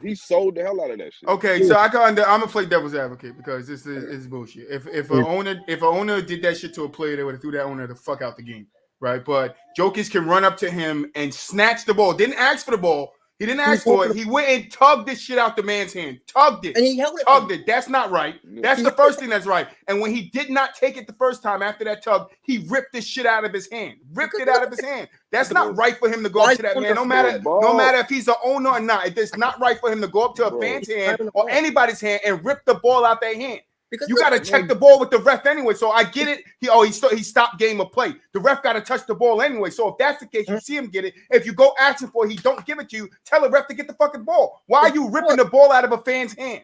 He sold the hell out of that shit. Okay, so I'm gonna play devil's advocate because this is bullshit. If an owner did that shit to a player, they would have threw that owner the fuck out the game, right? But Jokic can run up to him and snatch the ball. Didn't ask for the ball. He didn't ask for it. He went and tugged this shit out the man's hand. Tugged it. And he held it. Tugged it. That's not right. That's the first thing that's right. And when he did not take it the first time after that tug, he ripped this shit out of his hand. Ripped it out of his hand. That's not right for him to go up to that man. No matter if he's the owner or not. It's not right for him to go up to a fan's hand or anybody's hand and rip the ball out their hand. Because you got to check the ball with the ref anyway. So I get it. He stopped game of play. The ref got to touch the ball anyway. So if that's the case, you see him get it. If you go asking for it, he don't give it to you. Tell the ref to get the fucking ball. Why are you ripping the ball out of a fan's hand?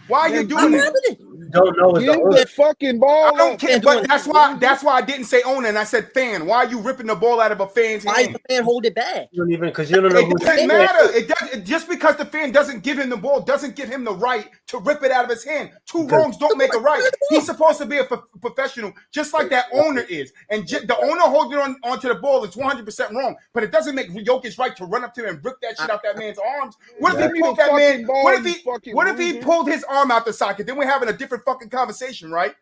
Why are you doing it? Don't know. Give the fucking ball. I don't care, but that's why I didn't say owner and I said fan. Why are you ripping the ball out of a fan's hand? Why is the fan hold it back? You don't even because you don't know. It doesn't matter. It doesn't. Just because the fan doesn't give him the ball doesn't give him the right to rip it out of his hand. Two wrongs don't make a right. He's supposed to be a professional, just like that owner is. And the owner holding onto the ball is 100% wrong. But it doesn't make Jokic right to run up to him and rip that shit out that man's arms. What if he pulled that man? What if he pulled his arm out the socket? Then we're having a different fucking conversation, right?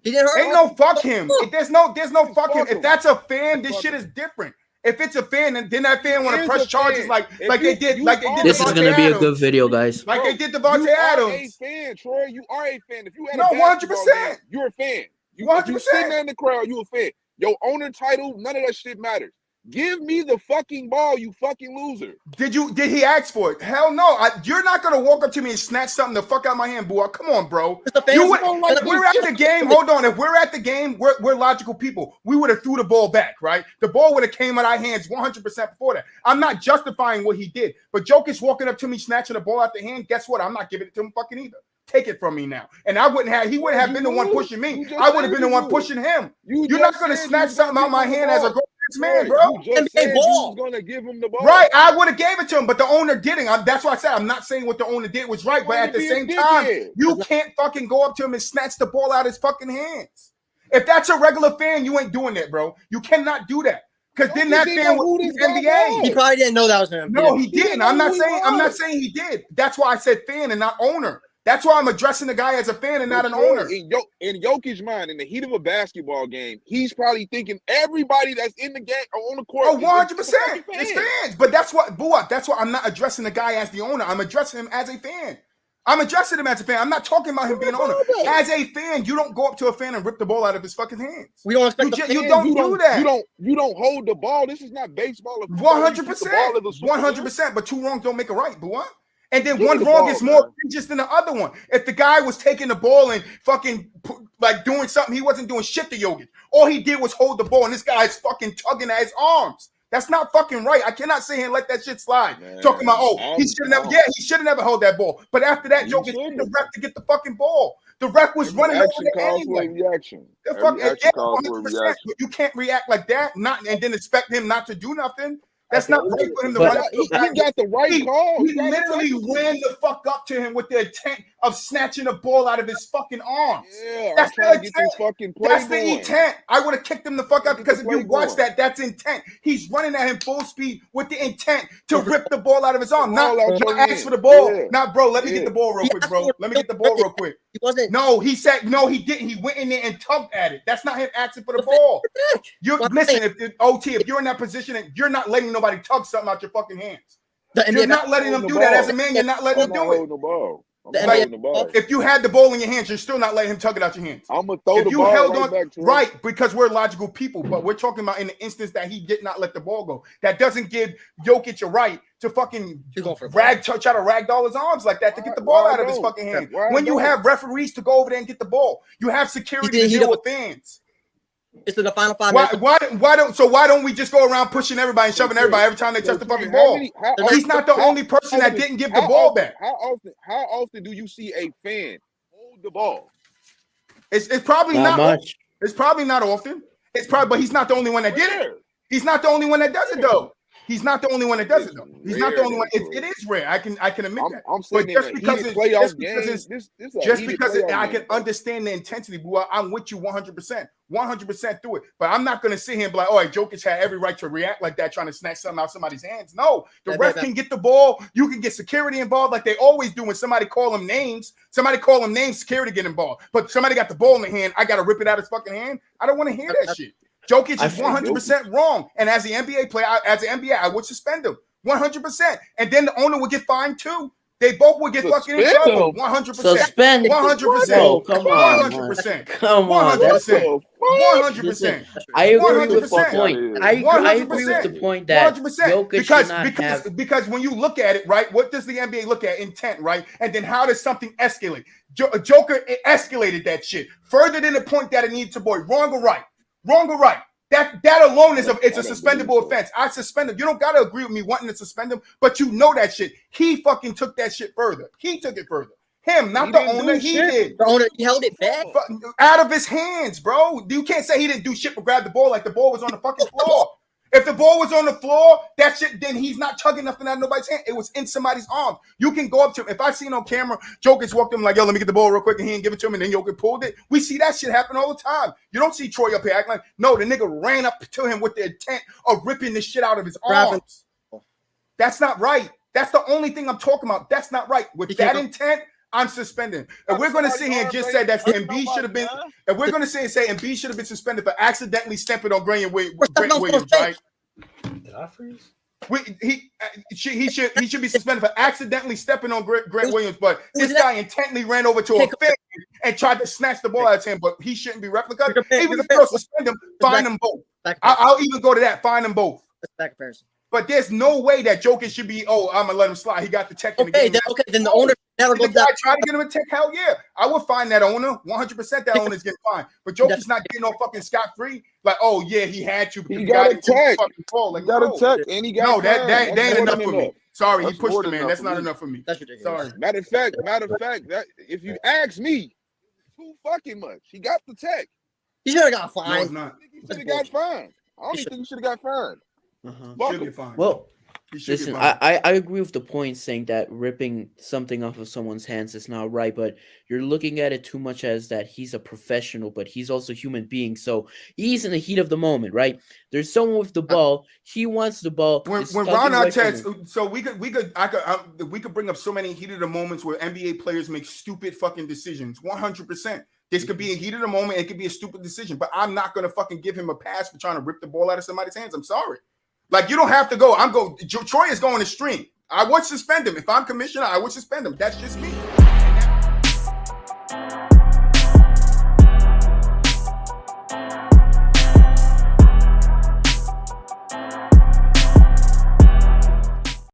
He didn't hurt. Ain't no fuck him. There's no fuck him. If that's a fan, this shit is different. If it's a fan, then that fan want to press charges like they did. This is gonna be a good video, guys. Like they did Devontae Adams. You are a fan, Troy. You are a fan. If you had 100%. You're a fan. You 100%. sitting there in the crowd, you a fan. Your owner title, none of that shit matters. Give me the fucking ball, you fucking loser. Did he ask for it? Hell no. You're not gonna walk up to me and snatch something the fuck out of my hand, boy. Come on, bro. We're at the game. Hold on. If we're at the game, we're logical people. We would have threw the ball back, right? The ball would have came out of our hands 100% before that. I'm not justifying what he did, but Jokic walking up to me, snatching the ball out the hand. Guess what? I'm not giving it to him fucking either. Take it from me now. And he wouldn't have been the one pushing me. I would have been the one pushing him. You're not gonna snatch something out of my hand as a man, bro. Was gonna give him the ball. Right, I would have gave it to him, but the owner didn't. That's why I said I'm not saying what the owner did was right, but at the same time, you can't fucking go up to him and snatch the ball out of his fucking hands. If that's a regular fan, you ain't doing that, bro. You cannot do that. Because then that fan was the NBA. He probably didn't know that was him. No, he didn't. I'm not saying he did. That's why I said fan and not owner. That's why I'm addressing the guy as a fan and not an owner. In Jokic's mind, in the heat of a basketball game, he's probably thinking everybody that's in the game or on the court. 100%. It's fans. But that's why I'm not addressing the guy as the owner. I'm addressing him as a fan. I'm addressing him as a fan. I'm not talking about him being an owner. As a fan, you don't go up to a fan and rip the ball out of his fucking hands. We don't expect you don't do that. You don't hold the ball. This is not baseball. 100%. 100%. But two wrongs don't make a right. But what? And then one wrong is more egregious than the other one. If the guy was taking the ball and fucking like doing something, he wasn't doing shit to Jokic. All he did was hold the ball, and this guy is fucking tugging at his arms. That's not fucking right. I cannot sit here and let that shit slide. Man, talking about, he should have never held that ball. But after that, Jokic hit the ref to get the fucking ball. The ref was running over there anyway. You can't react like that, and then expect him not to do nothing. That's not right for him to run. He got the right call. He literally ran the fuck up to him with the intent of snatching the ball out of his fucking arms. Yeah, that's the intent. That's the intent. I would have kicked him the fuck out because if you watch that, that's intent. He's running at him full speed with the intent to rip the ball out of his arm. Not ask for the ball. Yeah. Not, bro, let me get the ball real quick, bro. Let me get the ball real quick. He wasn't. No, he said, no, he didn't. He went in there and tugged at it. That's not him asking for the ball. Listen, if you're in that position and you're not letting nobody tug something out your fucking hands. You're not letting them do that. As a man, you're not letting them do it. If you had the ball in your hands, you're still not letting him tug it out your hands. I'm gonna throw the ball back to him. Right, because we're logical people, but we're talking about in the instance that he did not let the ball go. That doesn't give Jokic a right to fucking try to ragdoll his arms like that to get the ball out of his fucking hand. When you have referees to go over there and get the ball, you have security to deal with fans. It's in the final 5 minutes. Why don't we just go around pushing everybody and shoving everybody every time they touch the fucking ball? He's not the only person that didn't give the ball back. How often do you see a fan hold the ball? It's probably not much. It's probably not often. But he's not the only one that did it. He's not the only one that does it though. He's not the only one that does it though. He's not the only one. It is rare. I can admit that. I'm saying but just because I can game. understand the intensity, boy, I'm with you 100% through it. But I'm not gonna sit here and be like, "Oh, Jokic had every right to react like that, trying to snatch something out somebody's hands." No, the ref can get the ball. You can get security involved, like they always do when somebody call them names. Somebody call them names, security get involved. But somebody got the ball in the hand. I gotta rip it out of his fucking hand. I don't want to hear that shit. Jokic is 100% wrong. And as the NBA player, I would suspend him 100%. And then the owner would get fined too. They both would get fucking in trouble. 100%. Suspend. 100%. Oh, come on. 100%. Come on. 100%. 100%. I agree with the point. I agree with the point that 100%. Because when you look at it, right, what does the NBA look at? Intent, right? And then how does something escalate? Joker escalated that shit further than the point that it needed to be. Wrong or right? Wrong or right? That alone is a suspendable offense. I suspend him. You don't gotta agree with me wanting to suspend him, but you know that shit. He fucking took that shit further. He took it further. Him, not the owner. He did. The owner held it back out of his hands, bro. You can't say he didn't do shit but grab the ball like the ball was on the fucking floor. If the ball was on the floor, that shit, then he's not tugging nothing out of nobody's hand. It was in somebody's arm. You can go up to him. If I seen on camera, Jokic walked him like, yo, let me get the ball real quick, and he didn't give it to him, and then Jokic pulled it. We see that shit happen all the time. You don't see Troy up here acting like, no, the nigga ran up to him with the intent of ripping the shit out of his arms. That's not right. That's the only thing I'm talking about. That's not right. With that intent, I'm suspending. If we're going to sit here and just say that Embiid should have been, if we're going to say Embiid should have been suspended for accidentally stepping on Grant Williams, right? Did I freeze? He should be suspended for accidentally stepping on Grant Williams, but this guy intently ran over to a fan and tried to snatch the ball out of him, but he shouldn't be replica. Even if you don't suspend him, fine them both. I'll even go to that, fine them both. But there's no way that Jokic should be, I'm going to let him slide. He got the tech in the game. Then the owner never goes down. Try to get him a tech, hell yeah. I would find that owner. 100% that owner's getting fined. But Jokic's not getting no fucking scot-free. Like, oh, yeah, he had to. He got a tech. Like, he got a tech, and he got no, that ain't enough for me. Sorry, he pushed the man. That's not enough for me. That's ridiculous. Sorry. Matter of fact, that if you ask me, too fucking much. He got the tech. He should have got fined. No, it's not. He should have got fined. I don't think he should have got fined. Should get fined. Well, listen, I agree with the point saying that ripping something off of someone's hands is not right, but you're looking at it too much as that he's a professional, but he's also a human being. So he's in the heat of the moment, right? There's someone with the ball. He wants the ball. When Ron Artest, so we could bring up so many heat of the moments where NBA players make stupid fucking decisions. 100%. This could be a heat of the moment. It could be a stupid decision, but I'm not going to fucking give him a pass for trying to rip the ball out of somebody's hands. I'm sorry. Like, you don't have to go. Troy is going to stream. I would suspend him. If I'm commissioner, I would suspend him. That's just me.